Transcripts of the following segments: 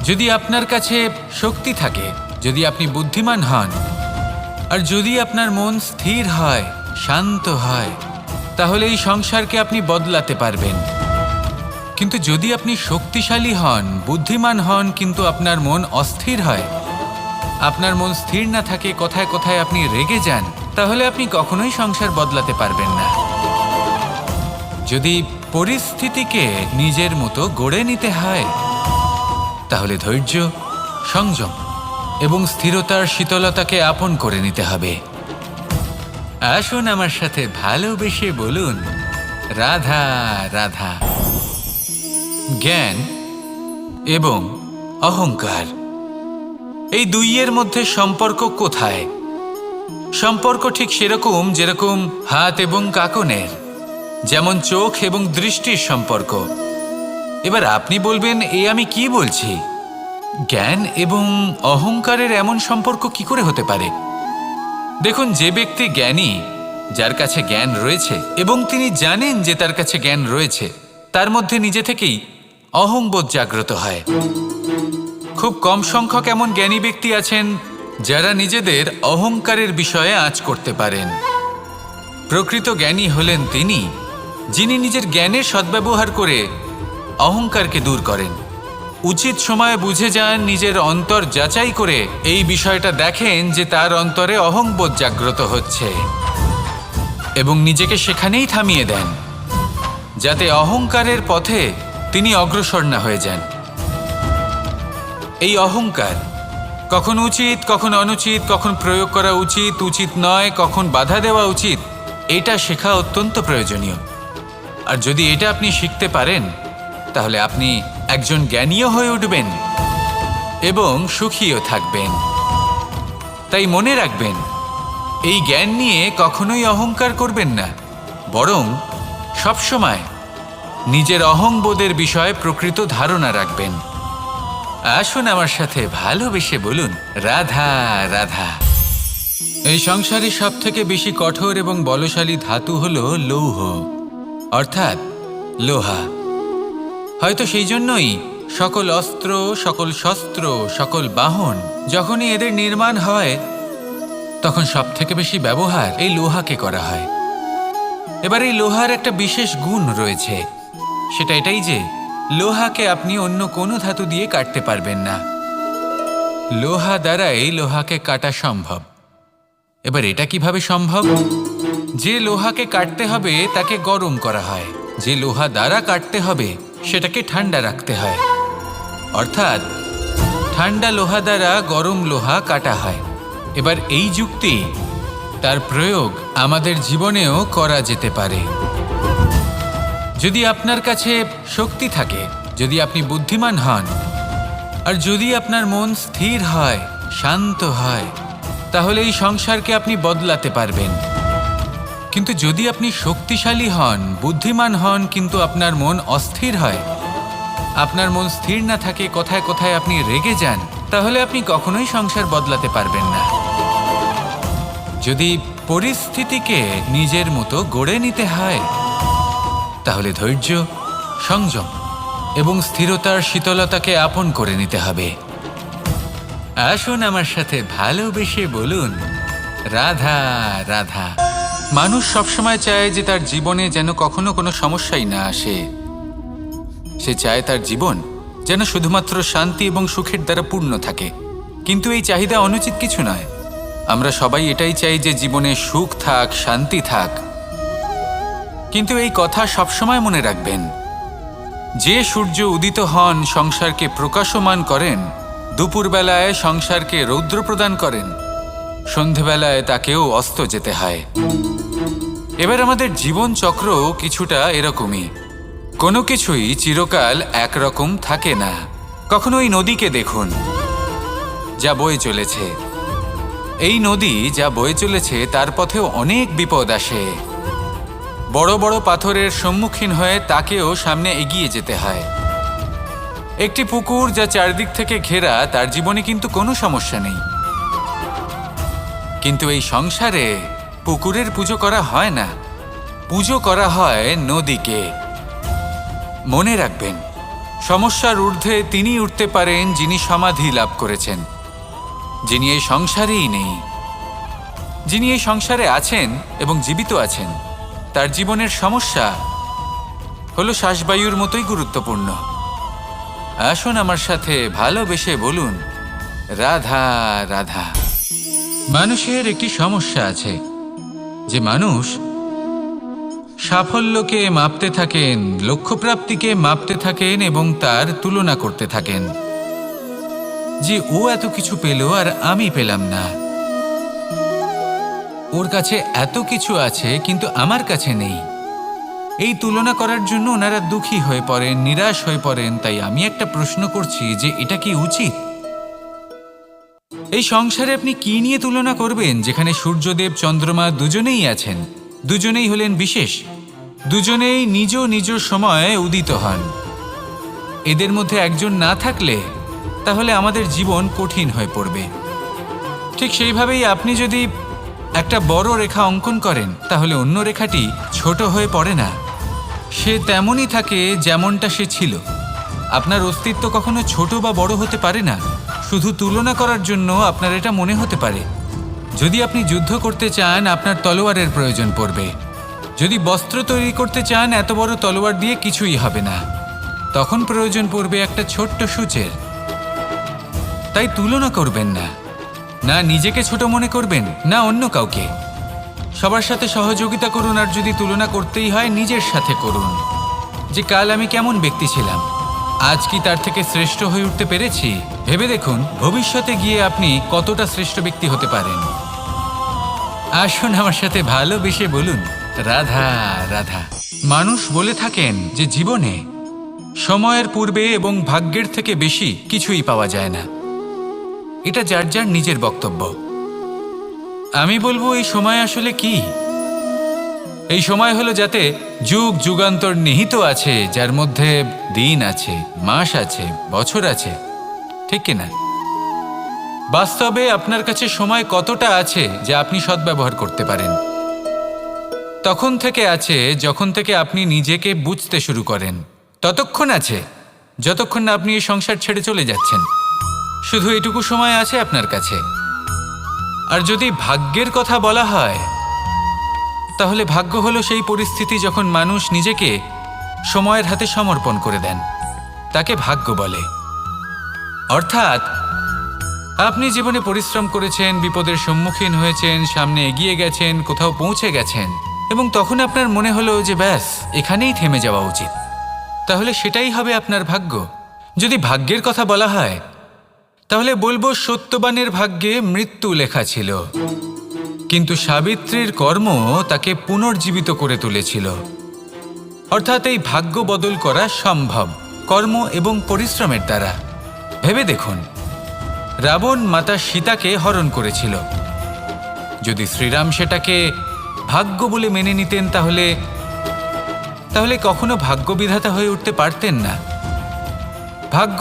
যদি আপনার কাছে শক্তি থাকে, যদি আপনি বুদ্ধিমান হন, আর যদি আপনার মন স্থির হয়, শান্ত হয়, তাহলে এই সংসারকে আপনি বদলাতে পারবেন। কিন্তু যদি আপনি শক্তিশালী হন, বুদ্ধিমান হন, কিন্তু আপনার মন অস্থির হয়, আপনার মন স্থির না থাকে, কোথায় কোথায় আপনি রেগে যান, তাহলে আপনি কখনোই সংসার বদলাতে পারবেন না। যদি পরিস্থিতিকে নিজের মতো গড়ে নিতে হয়, তাহলে ধৈর্য, সংযম এবং স্থিরতার শীতলতাকে আপন করে নিতে হবে। আসুন আমার সাথে ভালোবেসে বলুন, রাধা রাধা। জ্ঞান এবং অহংকার, এই দুইয়ের মধ্যে সম্পর্ক কোথায়? সম্পর্ক ঠিক সেরকম যেরকম হাত এবং কাকনের, যেমন চোখ এবং দৃষ্টির সম্পর্ক। এবার আপনি বলবেন, এ আমি কি বলছি? জ্ঞান এবং অহংকারের এমন সম্পর্ক কি করে হতে পারে? দেখুন, যে ব্যক্তি জ্ঞানী, যার কাছে জ্ঞান রয়েছে এবং তিনি জানেন যে তার কাছে জ্ঞান রয়েছে, তার মধ্যে নিজে থেকেই অহংবোধ জাগ্রত হয়। খুব কম সংখ্যক এমন জ্ঞানী ব্যক্তি আছেন যারা নিজেদের অহংকারের বিষয়ে আঁচ করতে পারেন। প্রকৃত জ্ঞানী হলেন তিনি, যিনি নিজের জ্ঞানের সদ্ব্যবহার করে অহংকারকে দূর করেন। উচিত সময়ে বুঝে যান, নিজের অন্তর যাচাই করে এই বিষয়টা দেখেন যে তার অন্তরে অহংবোধ জাগ্রত হচ্ছে এবং নিজেকে সেখানেই থামিয়ে দেন, যাতে অহংকারের পথে তিনি অগ্রসর না হয়ে যান। এই অহংকার কখন উচিত, কখন অনুচিত, কখন প্রয়োগ করা উচিত, উচিত নয়, কখন বাধা দেওয়া উচিত, এটা শেখা অত্যন্ত প্রয়োজনীয়। আর যদি এটা আপনি শিখতে পারেন, তাহলে আপনি একজন জ্ঞানীও হয়ে উঠবেন এবং সুখীও থাকবেন। তাই মনে রাখবেন, এই জ্ঞান নিয়ে কখনোই অহংকার করবেন না, বরং সবসময় নিজের অহংবোধের বিষয়ে প্রকৃত ধারণা রাখবেন। আসুন আমার সাথে ভালোবেসে বলুন, রাধা রাধা। এই সংসারে সব থেকে বেশি কঠোর এবং বলশালী ধাতু হল লৌহ, অর্থাৎ লোহা। হয়তো সেই জন্যই সকল অস্ত্র, সকল শস্ত্র, সকল বাহন, যখনই এদের নির্মাণ হয়, তখন সব থেকে বেশি ব্যবহার এই লোহাকে করা হয়। এবার এই লোহার একটা বিশেষ গুণ রয়েছে, সেটা এটাই যে লোহাকে আপনি অন্য কোনো ধাতু দিয়ে কাটতে পারবেন না। লোহা দ্বারাই লোহাকে কাটা সম্ভব। এবার এটা কিভাবে সম্ভব? যে লোহাকে কাটতে হবে তাকে গরম করা হয়, যে লোহা দ্বারা কাটতে হবে সেটাকে ঠান্ডা রাখতে হয়। অর্থাৎ ঠান্ডা লোহা দ্বারা গরম লোহা কাটা হয়। এবার এই যুক্তি, তার প্রয়োগ আমাদের জীবনেও করা যেতে পারে। যদি আপনার কাছে শক্তি থাকে, যদি আপনি বুদ্ধিমান হন, আর যদি আপনার মন স্থির হয়, শান্ত হয়, তাহলে এই সংসারকে আপনি বদলাতে পারবেন। কিন্তু যদি আপনি শক্তিশালী হন, বুদ্ধিমান হন, কিন্তু আপনার মন অস্থির হয়, আপনার মন স্থির না থাকে, কোথায় কোথায় আপনি রেগে যান, তাহলে আপনি কখনোই সংসার বদলাতে পারবেন না। যদি পরিস্থিতিকে নিজের মতো গড়ে নিতে হয়, তাহলে ধৈর্য, সংযম এবং স্থিরতার শীতলতাকে আপন করে নিতে হবে। আসুন আমার সাথে ভালোবেসে বলুন, রাধা রাধা। মানুষ সবসময় চায় যে তার জীবনে যেন কখনো কোনো সমস্যাই না আসে। সে চায় তার জীবন যেন শুধুমাত্র শান্তি এবং সুখের দ্বারা পূর্ণ থাকে। কিন্তু এই চাহিদা অনুচিত কিছু নয়। আমরা সবাই এটাই চাই যে জীবনে সুখ থাক, শান্তি থাক। কিন্তু এই কথা সবসময় মনে রাখবেন, যে সূর্য উদিত হন সংসারকে প্রকাশমান করেন, দুপুরবেলায় সংসারকে রৌদ্র প্রদান করেন, সন্ধেবেলায় তাকেও অস্ত যেতে হয়। এবার আমাদের জীবন চক্র কিছুটা এরকমই। কোনো কিছুই চিরকাল একরকম থাকে না। কখনো এই নদীকে দেখুন, যা বয়ে চলেছে। এই নদী যা বয়ে চলেছে তার পথেও অনেক বিপদ আসে। বড় বড় পাথরের সম্মুখীন হয়ে তাকেও সামনে এগিয়ে যেতে হয়। একটি পুকুর যা চারদিক থেকে ঘেরা, তার জীবনে কিন্তু কোনো সমস্যা নেই। কিন্তু এই সংসারে পুকুরের পুজো করা হয় না, পুজো করা হয় নদীকে। মনে রাখবেন, সমস্যার ঊর্ধ্বে তিনি উঠতে পারেন যিনি সমাধি লাভ করেছেন, যিনি এই সংসারেই নেই। যিনি এই সংসারে আছেন এবং জীবিত আছেন, তার জীবনের সমস্যা হলো শ্বাসবায়ুর মতোই গুরুত্বপূর্ণ। আসুন আমার সাথে ভালোবেসে বলুন, রাধা রাধা। মানুষের একটি সমস্যা আছে যে মানুষ সাফল্যকে মাপতে থাকেন, লক্ষ্যপ্রাপ্তিকে মাপতে থাকেন এবং তার তুলনা করতে থাকেন যে ও এত কিছু পেল আর আমি পেলাম না, ওর কাছে এত কিছু আছে কিন্তু আমার কাছে নেই। এই তুলনা করার জন্য ওনারা দুঃখী হয়ে পড়েন, নিরাশ হয়ে পড়েন। তাই আমি একটা প্রশ্ন করছি যে এটা কি উচিত? এই সংসারে আপনি কি নিয়ে তুলনা করবেন, যেখানে সূর্যদেব চন্দ্রমা দুজনেই আছেন, দুজনেই হলেন বিশেষ, দুজনেই নিজ নিজ সময়ে উদিত হন। এদের মধ্যে একজন না থাকলে তাহলে আমাদের জীবন কঠিন হয়ে পড়বে। ঠিক সেইভাবেই আপনি যদি একটা বড় রেখা অঙ্কন করেন তাহলে অন্য রেখাটি ছোট হয়ে পড়ে না, সে তেমনই থাকে যেমনটা সে ছিল। আপনার অস্তিত্ব কখনো ছোট বা বড় হতে পারে না। শুধু তুলনা করার জন্য আপনার এটা মনে হতে পারে। যদি আপনি যুদ্ধ করতে চান আপনার তলোয়ারের প্রয়োজন পড়বে। যদি বস্ত্র তৈরি করতে চান এত বড় তলোয়ার দিয়ে কিছুই হবে না, তখন প্রয়োজন পড়বে একটা ছোট্ট সূচের। তাই তুলনা করবেন না, না নিজেকে ছোট মনে করবেন না অন্য কাউকে। সবার সাথে সহযোগিতা করুন, আর যদি তুলনা করতেই হয় নিজের সাথে করুন যে কাল আমি কেমন ব্যক্তি ছিলাম, আজ কি তার থেকে শ্রেষ্ঠ হয়ে উঠতে পেরেছি। ভেবে দেখুন ভবিষ্যতে গিয়ে আপনি কতটা শ্রেষ্ঠ ব্যক্তি হতে পারেন। আসুন আমার সাথে ভালোবেসে বলুন, রাধা রাধা। মানুষ বলে থাকেন যে জীবনে সময়ের পূর্বে এবং ভাগ্যের থেকে বেশি কিছুই পাওয়া যায় না। এটা যার যার নিজের বক্তব্য। আমি বলবো এই সময় আসলে কি? এই সময় হলো যাতে যুগ যুগান্তর নিহিত আছে, যার মধ্যে দিন আছে, মাস আছে, বছর আছে, ঠিক কিনা? বাস্তবে আপনার কাছে সময় কতটা আছে যা আপনি সদ্ব্যবহার করতে পারেন? তখন থেকে আছে যখন থেকে আপনি নিজেকে বুঝতে শুরু করেন। ততক্ষণ আছে যতক্ষণ না আপনি এই সংসার ছেড়ে চলে যাচ্ছেন। শুধু এটুকু সময় আছে আপনার কাছে। আর যদি ভাগ্যের কথা বলা হয় তাহলে ভাগ্য হলো সেই পরিস্থিতি যখন মানুষ নিজেকে সময়ের হাতে সমর্পণ করে দেন, তাকে ভাগ্য বলে। অর্থাৎ আপনি জীবনে পরিশ্রম করেছেন, বিপদের সম্মুখীন হয়েছেন, সামনে এগিয়ে গেছেন, কোথাও পৌঁছে গেছেন, এবং তখন আপনার মনে হলো যে ব্যাস এখানেই থেমে যাওয়া উচিত। তাহলে সেটাই হবে আপনার ভাগ্য। যদি ভাগ্যের কথা বলা হয় তাহলে বলবো সত্যবানের ভাগ্যে মৃত্যু লেখা ছিল, কিন্তু সাবিত্রীর কর্ম তাকে পুনর্জীবিত করে তুলেছিল। অর্থাৎ এই ভাগ্য বদল করা সম্ভব কর্ম এবং পরিশ্রমের দ্বারা। ভেবে দেখুন, রাবণ মাতা সীতাকে হরণ করেছিল। যদি শ্রীরাম সেটাকে ভাগ্য বলে মেনে নিতেন তাহলে কখনো ভাগ্য বিধাতা হয়ে উঠতে পারতেন না। ভাগ্য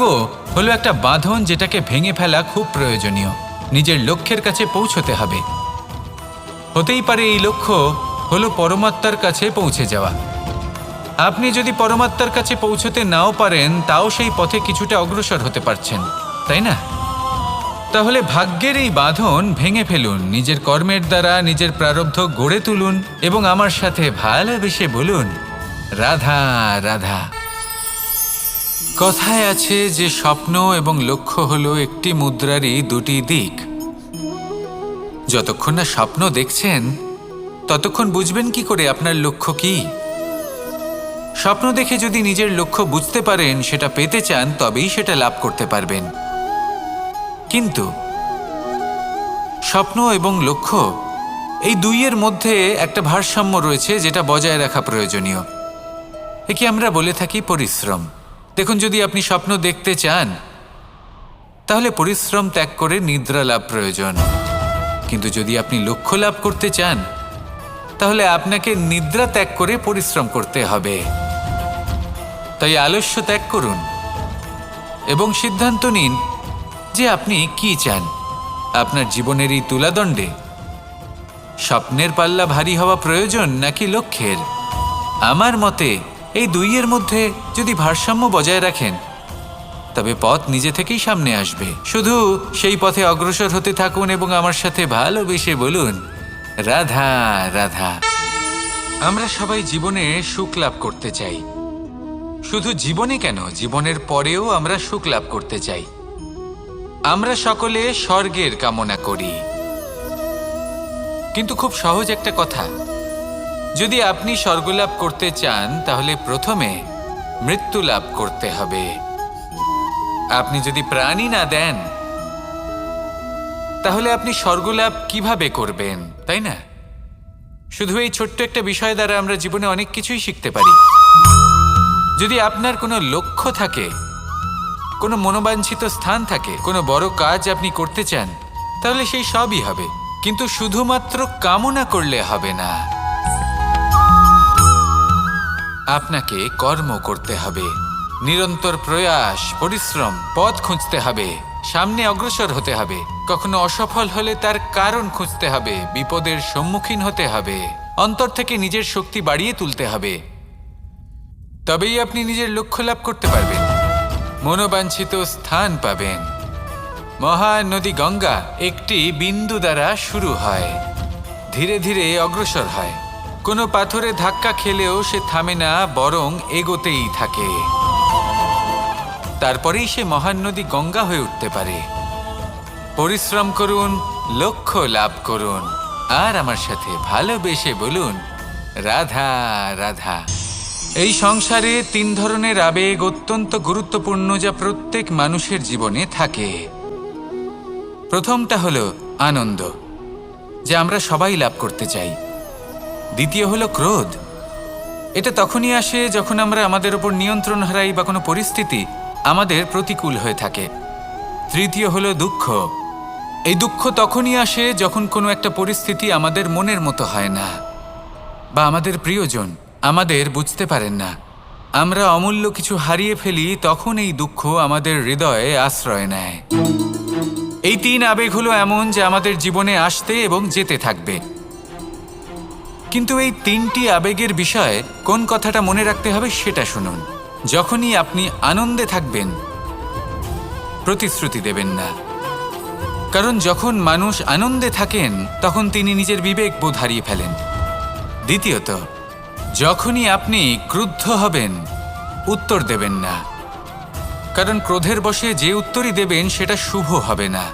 হলো একটা বাঁধন যেটাকে ভেঙে ফেলা খুব প্রয়োজনীয়। নিজের লক্ষ্যের কাছে পৌঁছতে হবে। হতেই পারে এই লক্ষ্য হলো পরমাত্মার কাছে পৌঁছে যাওয়া। আপনি যদি পরমাত্মার কাছে পৌঁছতে নাও পারেন তাও সেই পথে কিছুটা অগ্রসর হতে পারছেন, তাই না? তাহলে ভাগ্যের এই বাঁধন ভেঙে ফেলুন, নিজের কর্মের দ্বারা নিজের প্রারব্ধ গড়ে তুলুন এবং আমার সাথে ভালোবেসে বলুন, রাধা রাধা। কথায় আছে যে স্বপ্ন এবং লক্ষ্য হলো একটি মুদ্রারই দুটি দিক। যতক্ষণ না স্বপ্ন দেখছেন ততক্ষণ বুঝবেন কি করে আপনার লক্ষ্য কি? স্বপ্ন দেখে যদি নিজের লক্ষ্য বুঝতে পারেন, সেটা পেতে চান, তবেই সেটা লাভ করতে পারবেন। কিন্তু স্বপ্ন এবং লক্ষ্য এই দুইয়ের মধ্যে একটা ভারসাম্য রয়েছে যেটা বজায় রাখা প্রয়োজনীয়। একে আমরা বলে থাকি পরিশ্রম। দেখুন, যদি আপনি স্বপ্ন দেখতে চান তাহলে পরিশ্রম ত্যাগ করে নিদ্রা লাভ প্রয়োজন। কিন্তু যদি আপনি লক্ষ্য লাভ করতে চান তাহলে আপনাকে নিদ্রা ত্যাগ করে পরিশ্রম করতে হবে। তাই আলস্য ত্যাগ করুন এবং সিদ্ধান্ত নিন যে আপনি কি চান। আপনার জীবনের এই তুলাদণ্ডে স্বপ্নের পাল্লা ভারী হওয়া প্রয়োজন নাকি লক্ষ্যের? আমার মতে এই দুইয়ের মধ্যে যদি ভারসাম্য বজায় রাখেন তবে পথ নিজে থেকেই সামনে আসবে। শুধু সেই পথে অগ্রসর হতে থাকুন এবং আমার সাথে ভালোবেসে বলুন, রাধা রাধা। আমরা সবাই জীবনে সুখ লাভ করতে চাই। শুধু জীবনে কেন, জীবনের পরেও আমরা সুখ লাভ করতে চাই। আমরা সকলে স্বর্গের কামনা করি। কিন্তু খুব সহজ একটা কথা, যদি আপনি স্বর্গ লাভ করতে চান তাহলে প্রথমে মৃত্যু লাভ করতে হবে। আপনি যদি প্রাণই না দেন তাহলে আপনি স্বর্গ লাভ কিভাবে করবেন, তাই না? শুধু এই ছোট্ট একটা বিষয় দ্বারা আমরা জীবনে অনেক কিছুই শিখতে পারি। যদি আপনার কোনো লক্ষ্য থাকে, কোনো মনোবাঞ্ছিত স্থান থাকে, কোনো বড় কাজ আপনি করতে চান, তাহলে সেই সবই হবে। কিন্তু শুধুমাত্র কামনা করলে হবে না, আপনাকে কর্ম করতে হবে, নিরন্তর প্রয়াস, পরিশ্রম, পথ খুঁজতে হবে, সামনে অগ্রসর হতে হবে। কখনো অসফল হলে তার কারণ খুঁজতে হবে, বিপদের সম্মুখীন হতে হবে, অন্তর থেকে নিজের শক্তি বাড়িয়ে তুলতে হবে। তবেই আপনি নিজের লক্ষ্য লাভ করতে পারবেন, মনোবাঞ্ছিত স্থান পাবেন। মহান নদী গঙ্গা একটি বিন্দু দ্বারা শুরু হয়, ধীরে ধীরে অগ্রসর হয়। কোনো পাথরে ধাক্কা খেলেও সে থামে না, বরং এগোতেই থাকে। তারপরেই সে মহান নদী গঙ্গা হয়ে উঠতে পারে। পরিশ্রম করুন, লক্ষ্য লাভ করুন, আর আমার সাথে ভালোবেসে বলুন, রাধা রাধা। এই সংসারে 3 ধরনের আবেগ অত্যন্ত গুরুত্বপূর্ণ, যা প্রত্যেক মানুষের জীবনে থাকে। প্রথমটা হলো আনন্দ, যা আমরা সবাই লাভ করতে চাই। দ্বিতীয় হলো ক্রোধ। এটা তখনই আসে যখন আমরা আমাদের উপর নিয়ন্ত্রণ হারাই বা কোনো পরিস্থিতি আমাদের প্রতিকূল হয়ে থাকে। তৃতীয় হলো দুঃখ। এই দুঃখ তখনই আসে যখন কোনো একটা পরিস্থিতি আমাদের মনের মতো হয় না, বা আমাদের প্রিয়জন আমাদের বুঝতে পারেন না, আমরা অমূল্য কিছু হারিয়ে ফেলি। তখন এই দুঃখ আমাদের হৃদয়ে আশ্রয় নেয়। এই 3 আবেগ হলো এমন যে আমাদের জীবনে আসতে এবং যেতে থাকবে। কিন্তু এই 3টি আবেগের বিষয়ে কোন কথাটা মনে রাখতে হবে সেটা শুনুন। যখনই আপনি আনন্দে থাকবেন, প্রতিশ্রুতি দেবেন না, কারণ যখন মানুষ আনন্দে থাকেন তখন তিনি নিজের বিবেক বোধ হারিয়ে ফেলেন। দ্বিতীয়ত, যখনই আপনি ক্রুদ্ধ হবেন, উত্তর দেবেন না, কারণ ক্রোধের বশে যে উত্তরই দেবেন সেটা শুভ হবে না।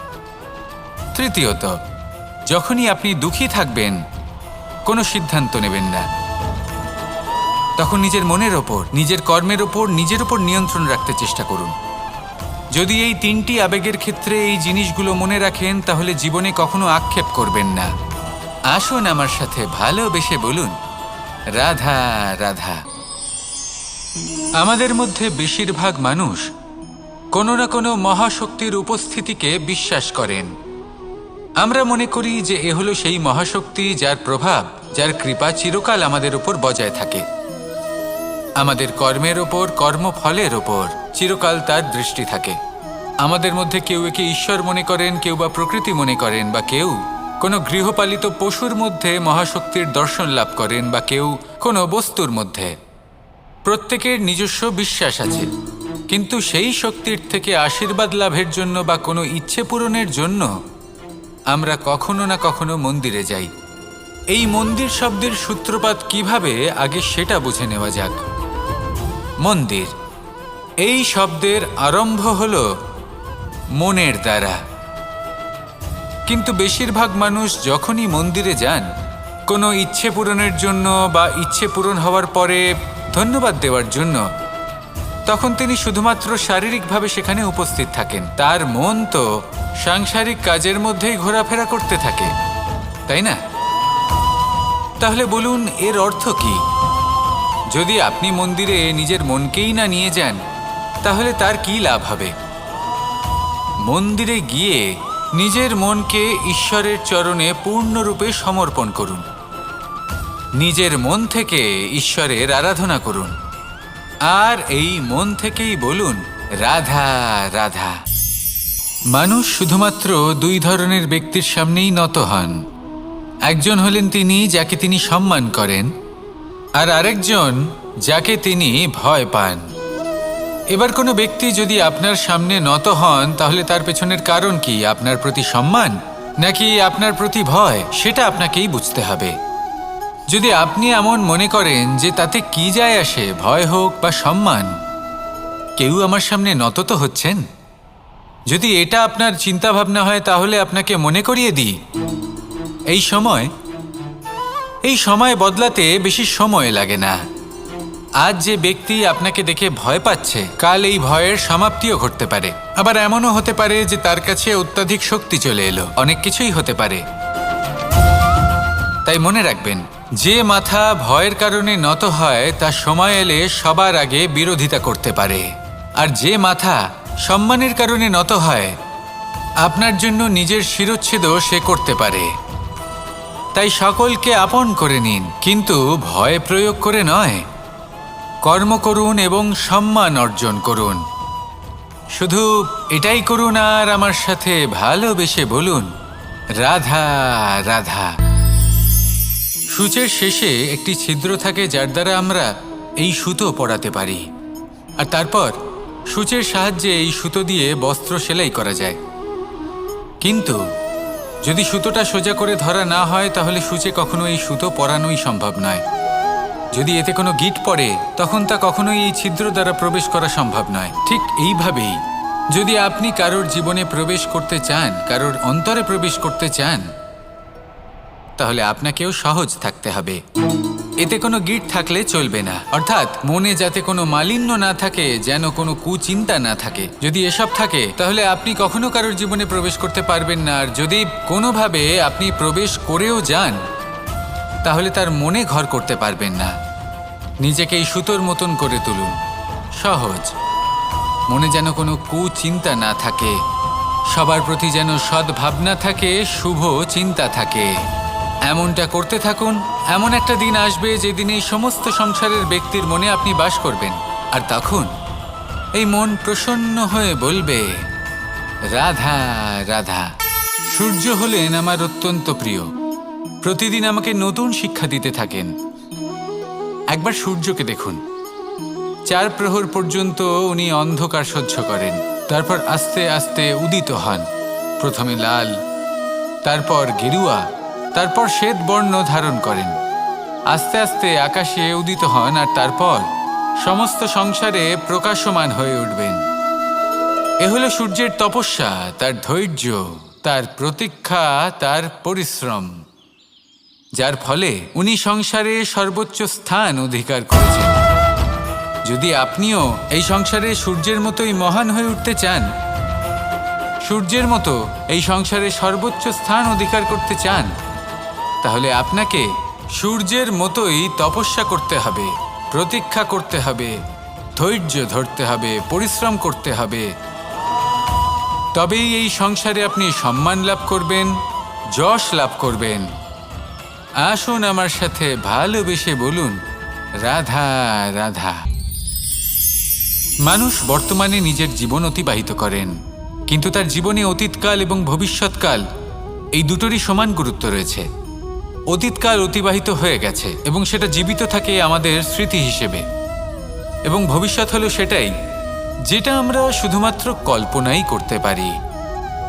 তৃতীয়ত, যখনই আপনি দুঃখী থাকবেন, কোনো সিদ্ধান্ত নেবেন না। তখন নিজের মনের ওপর, নিজের কর্মের ওপর, নিজের ওপর নিয়ন্ত্রণ রাখতে চেষ্টা করুন। যদি এই 3টি আবেগের ক্ষেত্রে এই জিনিসগুলো মনে রাখেন তাহলে জীবনে কখনো আক্ষেপ করবেন না। আসুন আমার সাথে ভালোবেসে বলুন, রাধা রাধা। আমাদের মধ্যে বেশিরভাগ মানুষ কোনো না কোনো মহাশক্তির উপস্থিতিকে বিশ্বাস করেন। আমরা মনে করি যে এ হলো সেই মহাশক্তি যার প্রভাব, যার কৃপা চিরকাল আমাদের উপর বজায় থাকে। আমাদের কর্মের ওপর, কর্মফলের ওপর চিরকাল তার দৃষ্টি থাকে। আমাদের মধ্যে কেউ একে ঈশ্বর মনে করেন, কেউ বা প্রকৃতি মনে করেন, বা কেউ কোনো গৃহপালিত পশুর মধ্যে মহাশক্তির দর্শন লাভ করেন, বা কেউ কোনো বস্তুর মধ্যে। প্রত্যেকের নিজস্ব বিশ্বাস আছে, কিন্তু সেই শক্তির থেকে আশীর্বাদ লাভের জন্য বা কোনো ইচ্ছে পূরণের জন্য আমরা কখনো না কখনো মন্দিরে যাই। এই মন্দির শব্দের সূত্রপাত কিভাবে, আগে সেটা বুঝে নেওয়া যাক। মন্দির এই শব্দের আরম্ভ হলো মনের দ্বারা। কিন্তু বেশিরভাগ মানুষ যখনই মন্দিরে যান কোনো ইচ্ছে পূরণের জন্য বা ইচ্ছে পূরণ হওয়ার পরে ধন্যবাদ দেওয়ার জন্য, তখন তিনি শুধুমাত্র শারীরিকভাবে সেখানে উপস্থিত থাকেন। তার মন তো সাংসারিক কাজের মধ্যেই ঘোরাফেরা করতে থাকে, তাই না? তাহলে বলুন, এর অর্থ কি? যদি আপনি মন্দিরে নিজের মনকেই না নিয়ে যান তাহলে তার কি লাভ হবে? মন্দিরে গিয়ে নিজের মনকে ঈশ্বরের চরণে পূর্ণরূপে সমর্পণ করুন। নিজের মন থেকে ঈশ্বরের আরাধনা করুন, আর এই মন থেকেই বলুন, রাধা রাধা। মানুষ শুধুমাত্র 2 ধরনের ব্যক্তির সামনেই নত হন। একজন হলেন তিনি যাকে তিনি সম্মান করেন, আর আরেকজন যাকে তিনি ভয় পান। এবার কোনো ব্যক্তি যদি আপনার সামনে নত হন, তাহলে তার পেছনের কারণ কি? আপনার প্রতি সম্মান নাকি আপনার প্রতি ভয়? সেটা আপনাকেই বুঝতে হবে। যদি আপনি এমন মনে করেন যে তাতে কি যায় আসে, ভয় হোক বা সম্মান, কেউ আমার সামনে নত তো হচ্ছেন, যদি এটা আপনার চিন্তা ভাবনা হয়, তাহলে আপনাকে মনে করিয়ে দিই, এই সময় বদলাতে বেশি সময় লাগে না। আজ যে ব্যক্তি আপনাকে দেখে ভয় পাচ্ছে, কাল এই ভয়ের সমাপ্তিও ঘটতে পারে। আবার এমনও হতে পারে যে তার কাছে অত্যাধিক শক্তি চলে এলো। অনেক কিছুই হতে পারে। তাই মনে রাখবেন, যে মাথা ভয়ের কারণে নত হয় তা সময় এলে সবার আগে বিরোধিতা করতে পারে, আর যে মাথা সম্মানের কারণে নত হয় আপনার জন্য নিজের শিরচ্ছেদও সে করতে পারে। তাই সকলকে আপন করে নিন, কিন্তু ভয় প্রয়োগ করে নয়। কর্ম করুন এবং সম্মান অর্জন করুন। শুধু এটাই করুন আর আমার সাথে ভালোবেসে বলুন, রাধা রাধা। সূচের শেষে একটি ছিদ্র থাকে, যার দ্বারা আমরা এই সুতো পরাতে পারি, আর তারপর সূচের সাহায্যে এই সুতো দিয়ে বস্ত্র সেলাই করা যায়। কিন্তু যদি সুতোটা সোজা করে ধরা না হয়, তাহলে সূচে কখনো এই সুতো পরানোই সম্ভব নয়। যদি এতে কোনো গিঁট পড়ে, তখন তা কখনোই এই ছিদ্র দ্বারা প্রবেশ করা সম্ভব নয়। ঠিক এইভাবেই যদি আপনি কারোর জীবনে প্রবেশ করতে চান, কারোর অন্তরে প্রবেশ করতে চান, তাহলে আপনাকেও সহজ থাকতে হবে। এতে কোনো গিঁট থাকলে চলবে না, অর্থাৎ মনে যাতে কোনো মালিন্য না থাকে, যেন কোনো কুচিন্তা না থাকে। যদি এসব থাকে, তাহলে আপনি কখনো কারোর জীবনে প্রবেশ করতে পারবেন না। আর যদি কোনোভাবে আপনি প্রবেশ করেও যান, তাহলে তার মনে ঘর করতে পারবেন না। নিজেকে এই সুতোর মতন করে তুলুন, সহজ। মনে যেন কোনো কুচিন্তা না থাকে, সবার প্রতি যেন সদ্ভাবনা থাকে, শুভ চিন্তা থাকে। এমনটা করতে থাকুন। এমন একটা দিন আসবে যেদিন এই সমস্ত সংসারের ব্যক্তির মনে আপনি বাস করবেন, আর তখন এই মন প্রসন্ন হয়ে বলবে, রাধা রাধা। সূর্য হলেন আমার অত্যন্ত প্রিয়। প্রতিদিন আমাকে নতুন শিক্ষা দিতে থাকেন। একবার সূর্যকে দেখুন। 4 প্রহর পর্যন্ত উনি অন্ধকার সহ্য করেন, তারপর আস্তে আস্তে উদিত হন। প্রথমে লাল, তারপর গেরুয়া, তারপর শ্বেত বর্ণ ধারণ করেন। আস্তে আস্তে আকাশে উদিত হন, আর তারপর সমস্ত সংসারে প্রকাশমান হয়ে উঠবেন। এ হলো সূর্যের তপস্যা, তার ধৈর্য, তার প্রতীক্ষা, তার পরিশ্রম, যার ফলে উনি সংসারে সর্বোচ্চ স্থান অধিকার করেছেন। যদি আপনিও এই সংসারে সূর্যের মতোই মহান হয়ে উঠতে চান, সূর্যের মতো এই সংসারে সর্বোচ্চ স্থান অধিকার করতে চান, তাহলে আপনাকে সূর্যের মতোই তপস্যা করতে হবে, প্রতীক্ষা করতে হবে, ধৈর্য ধরতে হবে, পরিশ্রম করতে হবে। তবেই এই সংসারে আপনি সম্মান লাভ করবেন, যশ লাভ করবেন। আসুন আমার সাথে ভালোবেসে বলুন, রাধা রাধা। মানুষ বর্তমানে নিজের জীবন অতিবাহিত করেন, কিন্তু তার জীবনে অতীতকাল এবং ভবিষ্যৎকাল এই দুটোরই সমান গুরুত্ব রয়েছে। অতীতকাল অতিবাহিত হয়ে গেছে এবং সেটা জীবিত থাকে আমাদের স্মৃতি হিসেবে, এবং ভবিষ্যৎ হলো সেটাই যেটা আমরা শুধুমাত্র কল্পনাই করতে পারি।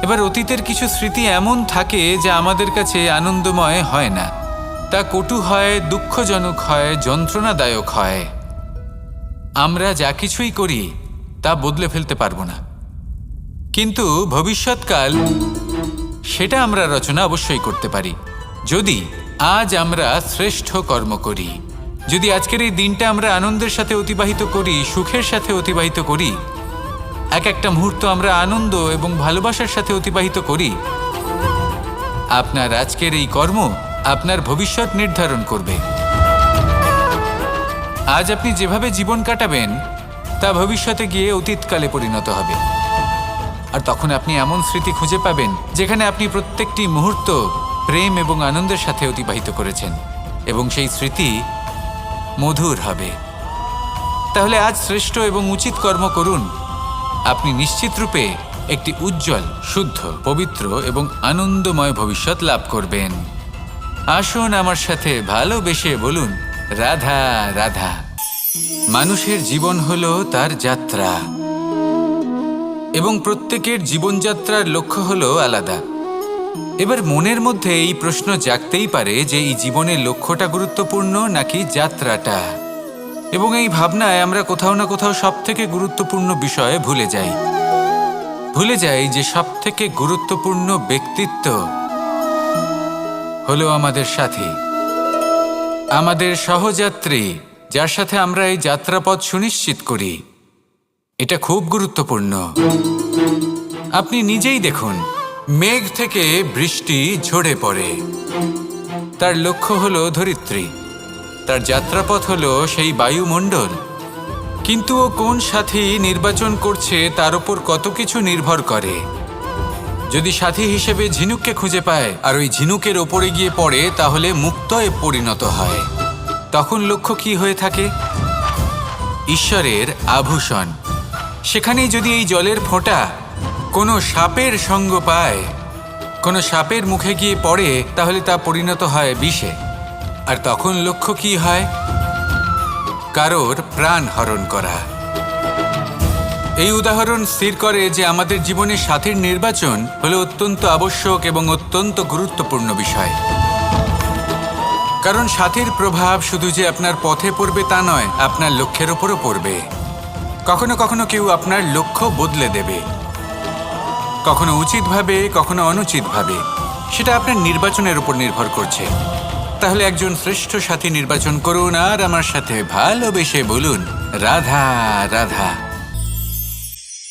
এবার অতীতের কিছু স্মৃতি এমন থাকে যা আমাদের কাছে আনন্দময় হয় না, তা কটু হয়, দুঃখজনক হয়, যন্ত্রণাদায়ক হয়। আমরা যা কিছুই করি তা বদলে ফেলতে পারবো না, কিন্তু ভবিষ্যৎকাল সেটা আমরা রচনা অবশ্যই করতে পারি, যদি আজ আমরা শ্রেষ্ঠ কর্ম করি। যদি আজকের এই দিনটা আমরা আনন্দের সাথে অতিবাহিত করি, সুখের সাথে অতিবাহিত করি, এক একটা মুহূর্ত আমরা আনন্দ এবং ভালোবাসার সাথে অতিবাহিত করি, আপনার আজকের এই কর্ম আপনার ভবিষ্যৎ নির্ধারণ করবে। আজ আপনি যেভাবে জীবন কাটাবেন তা ভবিষ্যতে গিয়ে অতীতকালে পরিণত হবে, আর তখন আপনি এমন স্মৃতি খুঁজে পাবেন যেখানে আপনি প্রত্যেকটি মুহূর্ত প্রেম এবং আনন্দের সাথে অতিবাহিত করেছেন, এবং সেই স্মৃতি মধুর হবে। তাহলে আজ শ্রেষ্ঠ এবং উচিত কর্ম করুন। আপনি নিশ্চিত রূপে একটি উজ্জ্বল, শুদ্ধ, পবিত্র এবং আনন্দময় ভবিষ্যৎ লাভ করবেন। আসুন আমার সাথে ভালোবেসে বলুন, রাধা রাধা। মানুষের জীবন হলো তার যাত্রা, এবং প্রত্যেকের জীবনযাত্রার লক্ষ্য হলো আলাদা। এবার মনের মধ্যে এই প্রশ্ন জাগতেই পারে যে এই জীবনের লক্ষ্যটা গুরুত্বপূর্ণ নাকি যাত্রাটা। এবং এই ভাবনায় আমরা কোথাও না কোথাও সবথেকে গুরুত্বপূর্ণ বিষয়ে ভুলে যাই যে সবথেকে গুরুত্বপূর্ণ ব্যক্তিত্ব হলো আমাদের সাথী, আমাদের সহযাত্রী, যার সাথে আমরা এই যাত্রাপথ সুনিশ্চিত করি। এটা খুব গুরুত্বপূর্ণ। আপনি নিজেই দেখুন, মেঘ থেকে বৃষ্টি ঝরে পড়ে। তার লক্ষ্য হলো ধরিত্রী, তার যাত্রাপথ হলো সেই বায়ুমণ্ডল। কিন্তু ও কোন সাথী নির্বাচন করছে তার উপর কত কিছু নির্ভর করে। যদি সাথী হিসেবে ঝিনুককে খুঁজে পায় আর ওই ঝিনুকের ওপরে গিয়ে পড়ে, তাহলে মুক্তয়ে পরিণত হয়। তখন লক্ষ্য কি হয়ে থাকে? ঈশ্বরের আভূষণ। সেখানেই যদি এই জলের ফোঁটা কোনো সাপের সঙ্গ পায়, কোনো সাপের মুখে গিয়ে পড়ে, তাহলে তা পরিণত হয় বিষে। আর তখন লক্ষ্য কি হয়? কারোর প্রাণ হরণ করা। এই উদাহরণ স্থির করে যে আমাদের জীবনে সাথীর নির্বাচন হলো অত্যন্ত আবশ্যক এবং অত্যন্ত গুরুত্বপূর্ণ বিষয়। কারণ সাথীর প্রভাব শুধু যে আপনার পথে পড়বে তা নয়, আপনার লক্ষ্যের ওপরও পড়বে। কখনো কখনো কেউ আপনার লক্ষ্য বদলে দেবে, কখনো উচিতভাবে, কখনো অনুচিতভাবে। সেটা আপনার নির্বাচনের উপর নির্ভর করছে। তাহলে একজন শ্রেষ্ঠ সাথী নির্বাচন করুন আর আমার সাথে ভালোবেসে বলুন, রাধা রাধা।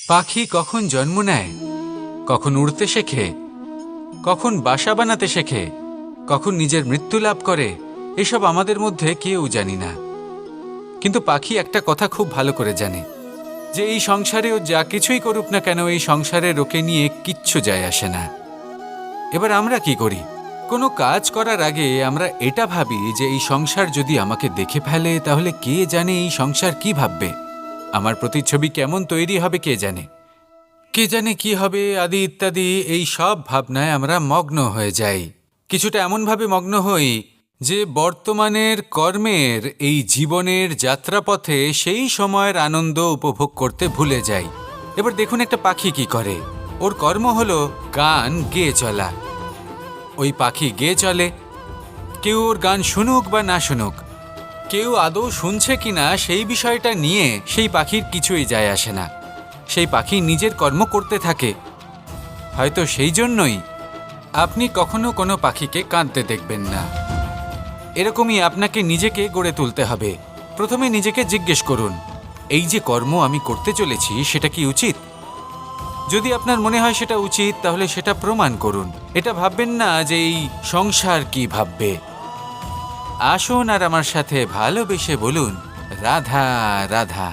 পাখি কখন জন্ম নেয়, কখন উড়তে শেখে, কখন বাসা বানাতে শেখে, কখন নিজের মৃত্যু লাভ করে, এসব আমাদের মধ্যে কেউ জানি না। কিন্তু পাখি একটা কথা খুব ভালো করে জানে, যে এই সংসারে ও যা কিছুই করুক না কেন, এই সংসারের ওকে নিয়ে কিচ্ছু যায় আসে না। এবার আমরা কি করি? কোনো কাজ করার আগে আমরা এটা ভাবি যে এই সংসার যদি আমাকে দেখে ফেলে, তাহলে কে জানে এই সংসার কি ভাববে, আমার প্রতিচ্ছবি কেমন তৈরি হবে কে জানে, কে জানে কি হবে আদি ইত্যাদি। এই সব ভাবনায় আমরা মগ্ন হয়ে যাই। কিছুটা এমনভাবে মগ্ন হই যে বর্তমানের কর্মের এই জীবনের যাত্রাপথে সেই সময়ের আনন্দ উপভোগ করতে ভুলে যাই। এবার দেখুন একটা পাখি কি করে। ওর কর্ম হলো গান গেয়ে চলা। ওই পাখি গেয়ে চলে, কেউ ওর গান শুনুক বা না শুনুক, কেউ আদৌ শুনছে কিনা সেই বিষয়টা নিয়ে সেই পাখির কিছুই যায় আসে না। সেই পাখি নিজের কর্ম করতে থাকে। হয়তো সেই জন্যই আপনি কখনো কোনো পাখিকে কাঁদতে দেখবেন না। এরকমই আপনাকে নিজেকে গড়ে তুলতে হবে। প্রথমে নিজেকে জিজ্ঞেস করুন, এই যে কর্ম আমি করতে চলেছি সেটা কি উচিত? যদি আপনার মনে হয় সেটা উচিত, তাহলে সেটা প্রমাণ করুন। এটা ভাববেন না যে এই সংসার কি ভাববে। আসুন আর আমার সাথে ভালোবেসে বলুন, রাধা রাধা।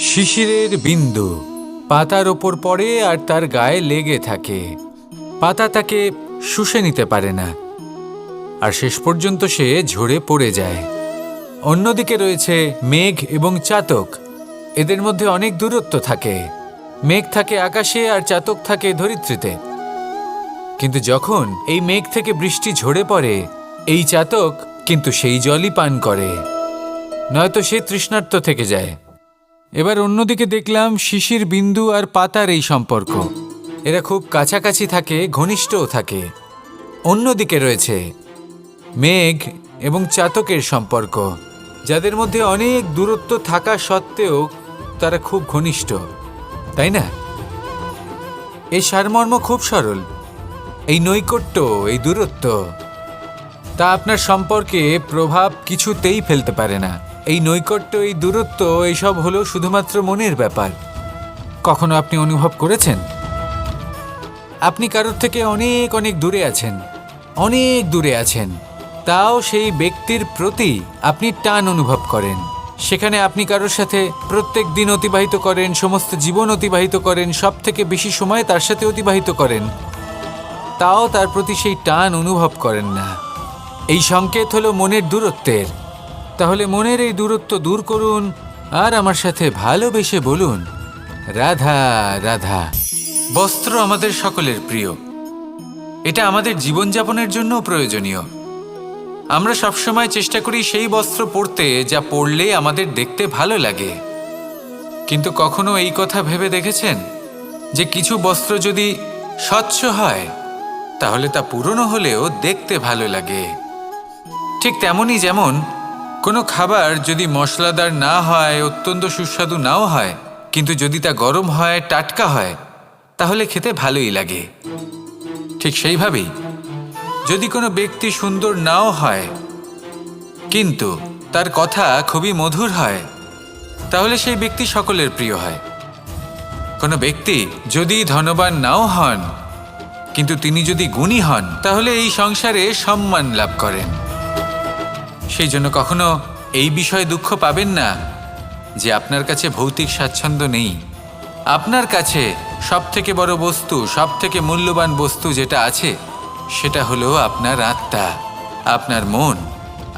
শিশিরের বিন্দু পাতার ওপর পড়ে আর তার গায়ে লেগে থাকে। পাতা তাকে শুষে নিতে পারে না, আর শেষ পর্যন্ত সে ঝরে পড়ে যায়। অন্যদিকে রয়েছে মেঘ এবং চাতক। এদের মধ্যে অনেক দূরত্ব থাকে। মেঘ থাকে আকাশে আর চাতক থাকে ধরিত্রীতে। কিন্তু যখন এই মেঘ থেকে বৃষ্টি ঝরে পড়ে, এই চাতক কিন্তু সেই জলই পান করে, নয়তো সে তৃষ্ণার্ত থেকে যায়। এবার অন্যদিকে দেখলাম শিশির বিন্দু আর পাতার এই সম্পর্ক। এরা খুব কাছাকাছি থাকে, ঘনিষ্ঠও থাকে। অন্যদিকে রয়েছে মেঘ এবং চাতকের সম্পর্ক, যাদের মধ্যে অনেক দূরত্ব থাকা সত্ত্বেও তারা খুব ঘনিষ্ঠ, তাই না? এই সারমর্ম খুব সরল। এই নৈকট্য, এই দূরত্ব, তা আপনার সম্পর্কে প্রভাব কিছুতেই ফেলতে পারে না। এই নৈকট্য, এই দূরত্ব, এইসব হলো শুধুমাত্র মনের ব্যাপার। কখনো আপনি অনুভব করেছেন আপনি কারোর থেকে অনেক অনেক দূরে আছেন, অনেক দূরে আছেন, তাও সেই ব্যক্তির প্রতি আপনি টান অনুভব করেন। সেখানে আপনি কারোর সাথে প্রত্যেক দিন অতিবাহিত করেন, সমস্ত জীবন অতিবাহিত করেন, সব থেকে বেশি সময় তার সাথে অতিবাহিত করেন, তাও তার প্রতি সেই টান অনুভব করেন না। এই সংকেত হলো মনের দূরত্বের। তাহলে মনের এই দূরত্ব দূর করুন আর আমার সাথে ভালোবেসে বলুন, রাধা রাধা। বস্ত্র আমাদের সকলের প্রিয়। এটা আমাদের জীবনযাপনের জন্য প্রয়োজনীয়। আমরা সবসময় চেষ্টা করি সেই বস্ত্র পরতে যা পরলে আমাদের দেখতে ভালো লাগে, কিন্তু কখনো এই কথা ভেবে দেখেছেন যে কিছু বস্ত্র যদি স্বচ্ছ হয় তাহলে তা পুরনো হলেও দেখতে ভালো লাগে? ঠিক তেমনই যেমন কোনো খাবার যদি মশলাদার না হয়, অত্যন্ত সুস্বাদু নাও হয়, কিন্তু যদি তা গরম হয়, টাটকা হয়, তাহলে খেতে ভালোই লাগে। ঠিক সেইভাবেই যদি কোনো ব্যক্তি সুন্দর নাও হয় কিন্তু তার কথা খুবই মধুর হয়, তাহলে সেই ব্যক্তি সকলের প্রিয় হয়। কোনো ব্যক্তি যদি ধনবান নাও হন কিন্তু তিনি যদি গুণী হন, তাহলে এই সংসারে সম্মান লাভ করেন। সেই জন্য কখনো এই বিষয়ে দুঃখ পাবেন না যে আপনার কাছে ভৌতিক স্বাচ্ছন্দ্য নেই। আপনার কাছে সবথেকে বড় বস্তু, সবথেকে মূল্যবান বস্তু যেটা আছে সেটা হলো আপনার আত্মা, আপনার মন,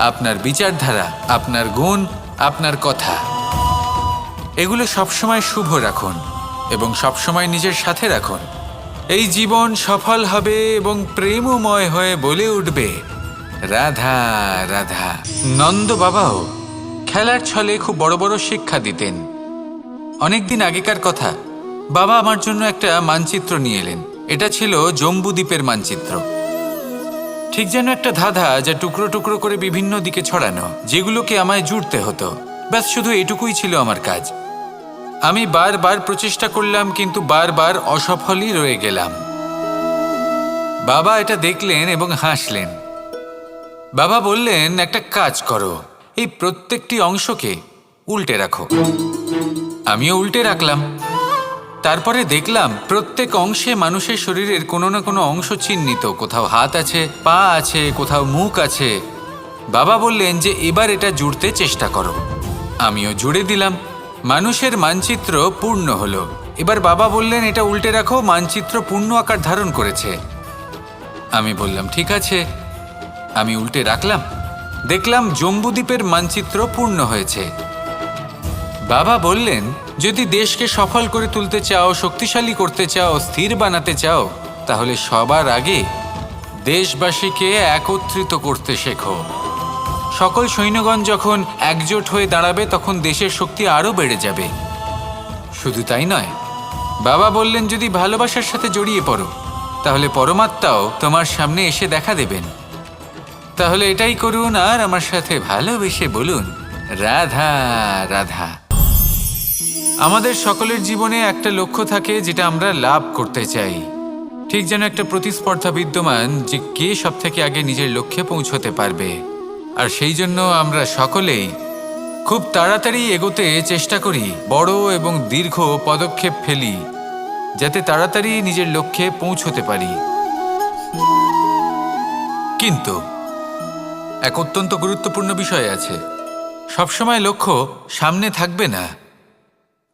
আপনার বিচারধারা, আপনার গুণ, আপনার কথা। এগুলো সবসময় শুভ রাখুন এবং সবসময় নিজের সাথে রাখুন। এই জীবন সফল হবে এবং প্রেমময় হয়ে বলে উঠবে রাধা রাধা। নন্দ বাবাও খেলার ছলে খুব বড় বড় শিক্ষা দিতেন। অনেকদিন আগেকার কথা, বাবা আমার জন্য একটা মানচিত্র নিয়ে এলেন। এটা ছিল জম্বুদ্বীপের মানচিত্র, ঠিক যেন একটা ধাঁধা যা টুকরো টুকরো করে বিভিন্ন দিকে ছড়ানো, যেগুলোকে আমায় জুড়তে হতো। ব্যাস শুধু এটুকুই ছিল আমার কাজ। আমি বারবার প্রচেষ্টা করলাম কিন্তু বারবার অসফলই রয়ে গেলাম। বাবা এটা দেখলেন এবং হাসলেন। বাবা বললেন, একটা কাজ করো, এই প্রত্যেকটি অংশকে উল্টে রাখো। আমিও উল্টে রাখলাম। তারপরে দেখলাম প্রত্যেক অংশে মানুষের শরীরের কোনো না কোনো অংশ চিহ্নিত। কোথাও হাত আছে, পা আছে, কোথাও মুখ আছে। বাবা বললেন যে এবার এটা জুড়তে চেষ্টা করো। আমিও জুড়ে দিলাম। মানুষের মানচিত্র পূর্ণ হলো। এবার বাবা বললেন এটা উল্টে রাখো, মানচিত্র পূর্ণ আকার ধারণ করেছে। আমি বললাম ঠিক আছে। আমি উল্টে রাখলাম, দেখলাম জম্বুদ্বীপের মানচিত্র পূর্ণ হয়েছে। বাবা বললেন, যদি দেশকে সফল করে তুলতে চাও, শক্তিশালী করতে চাও, স্থির বানাতে চাও, তাহলে সবার আগে দেশবাসীকে একত্রিত করতে শেখো। সকল সৈন্যগণ যখন একজোট হয়ে দাঁড়াবে তখন দেশের শক্তি আরও বেড়ে যাবে। শুধু তাই নয়, বাবা বললেন যদি ভালোবাসার সাথে জড়িয়ে পড়ো তাহলে পরমাত্মাও তোমার সামনে এসে দেখা দেবেন। তাহলে এটাই করুন আর আমার সাথে ভালোবেসে বলুন রাধা রাধা। আমাদের সকলের জীবনে একটা লক্ষ্য থাকে যেটা আমরা লাভ করতে চাই। ঠিক যেন একটা প্রতিস্পর্ধা বিদ্যমান যে কে সব থেকে আগে নিজের লক্ষ্যে পৌঁছতে পারবে। আর সেই জন্য আমরা সকলেই খুব তাড়াতাড়ি এগোতে চেষ্টা করি, বড় এবং দীর্ঘ পদক্ষেপ ফেলি যাতে তাড়াতাড়ি নিজের লক্ষ্যে পৌঁছতে পারি। কিন্তু এক অত্যন্ত গুরুত্বপূর্ণ বিষয় আছে, সবসময় লক্ষ্য সামনে থাকবে না,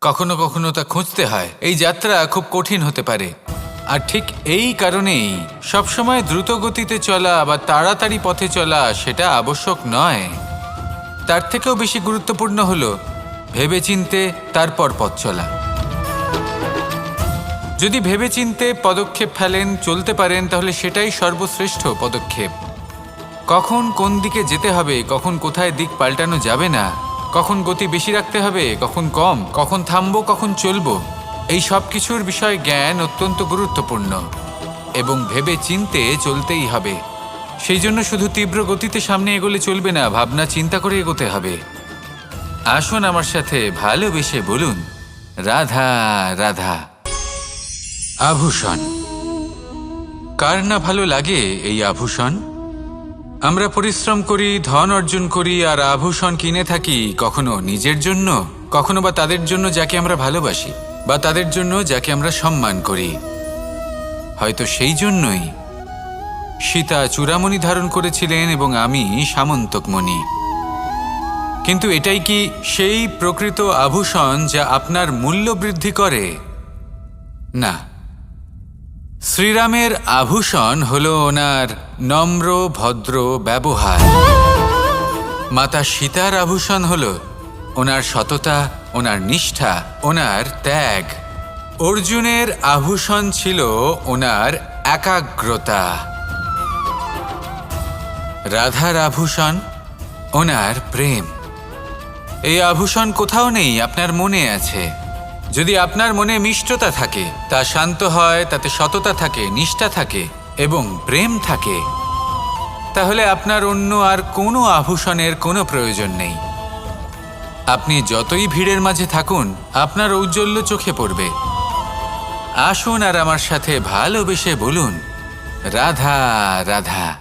কখনো কখনো তা খুঁজতে হয়। এই যাত্রা খুব কঠিন হতে পারে। আর ঠিক এই কারণেই সবসময় দ্রুত গতিতে চলা বা তাড়াতাড়ি পথে চলা সেটা আবশ্যক নয়। তার থেকেও বেশি গুরুত্বপূর্ণ হলো ভেবেচিন্তে তারপর পথ চলা। যদি ভেবেচিন্তে পদক্ষেপ ফেলেন, চলতে পারেন, তাহলে সেটাই সর্বশ্রেষ্ঠ পদক্ষেপ। কখন কোন দিকে যেতে হবে, কখন কোথায় দিক পাল্টানো যাবে না, কখন গতি বেশি রাখতে হবে, কখন কম, কখন থামবো, কখন চলবো, এই সব কিছুর বিষয়ে জ্ঞান অত্যন্ত গুরুত্বপূর্ণ এবং ভেবে চিন্তে চলতেই হবে। সেই জন্য শুধু তীব্র গতিতে সামনে এগোলে চলবে না, ভাবনা চিন্তা করে এগোতে হবে। আসুন আমার সাথে ভালোবেসে বলুন রাধা রাধা। আভূষণ। কার না ভালো লাগে এই আভূষণ? আমরা পরিশ্রম করি, ধন অর্জন করি আর আভূষণ কিনে থাকি, কখনো নিজের জন্য, কখনো বা তাদের জন্য যাকে আমরা ভালোবাসি, বা তাদের জন্য যাকে আমরা সম্মান করি। হয়তো সেই জন্যই সীতা চূড়ামণি ধারণ করেছিলেন এবং আমি সামন্তকমণি। কিন্তু এটাই কি সেই প্রকৃত আভূষণ যা আপনার মূল্য বৃদ্ধি করে? না। শ্রীরামের আভূষণ হলো ওনার নম্র ভদ্র ব্যবহার। মাতা সীতার আভূষণ হলো ওনার সততা, ওনার নিষ্ঠা, ওনার ত্যাগ। অর্জুনের আভূষণ ছিল ওনার একাগ্রতা। রাধার আভূষণ ওনার প্রেম। এই আভূষণ কোথাও নেই, আপনার মনে আছে। যদি আপনার মনে মিষ্টতা থাকে, তা শান্ত হয়, তাতে সততা থাকে, নিষ্ঠা থাকে এবং প্রেম থাকে, তাহলে আপনার অন্য আর কোনো আভূষণের কোনো প্রয়োজন নেই। আপনি যতই ভিড়ের মাঝে থাকুন, আপনার ঔজ্জ্বল্য চোখে পড়বে। আসুন আর আমার সাথে ভালোবেসে বলুন, রাধা রাধা।